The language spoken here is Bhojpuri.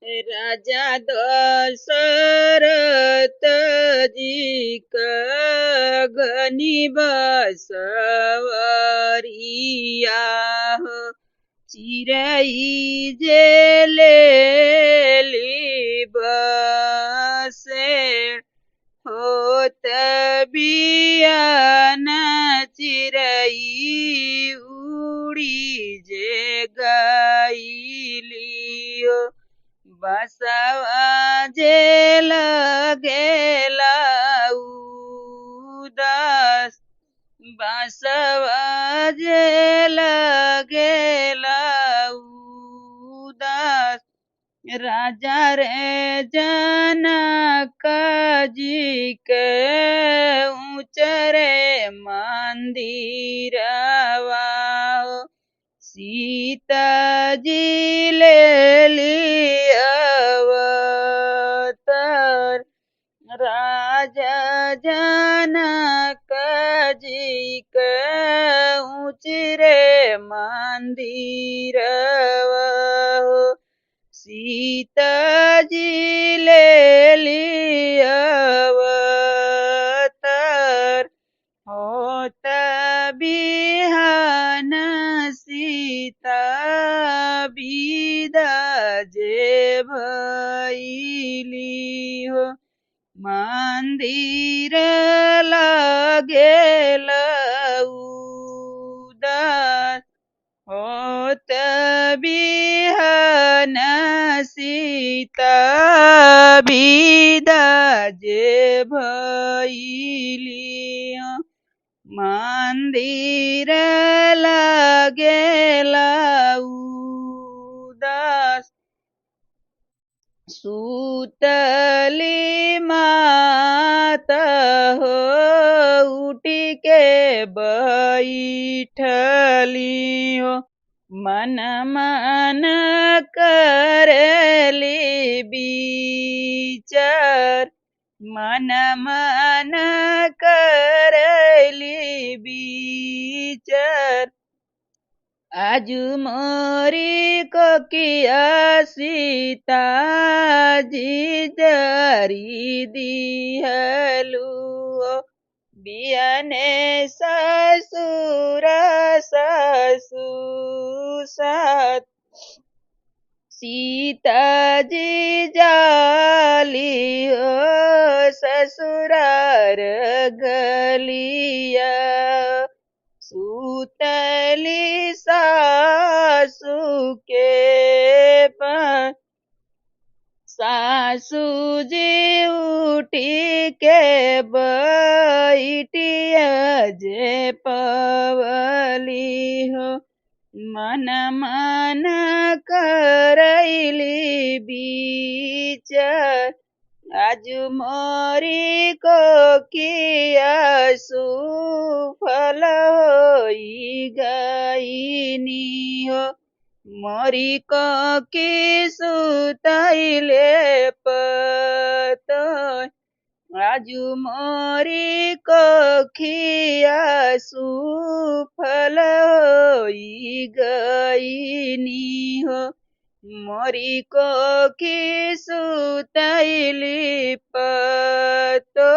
राजा दशरथ जी का घनी बसवरिया हो। चिरई जे लेली बसे होत बियान चिरई उड़ी जे गईलियो। बसवा जे लगेला उदास बसवा जे लगेला उदास। राजा रे जनक जी के ऊंचरे मंदिरवा हो। सीता जी लेली अवतार राजा जनक जी के ऊंचरे मंदिरवा हो। सीता जी लेली अवतार होत बिहान सीता बिदा जे भइली हो। मंदिर लागेल उदास होत बिहान सीता बिदा जे भइली हो। मंदिर लागेला उदास सुतली माता हो उठी के बैठली हो। मन मन करेली विचार मन मन करेली विचार। आजु मोरी को किया सीता जी जरी दिहलु। बियाने ससुर ससु साथ सीता जी जाली हो ससुरार गलिया। सुतली सासू के पास सासू जी उठी के बैठिया जे पवली हो। मन मन करैली विचार आजु मोरी को किया सुफल होई गईनी हो। मोरी को की सुतैले पतो आजु मोरी को खिया सुफल होई गईनी हो। मोरी को की सुतैली पतो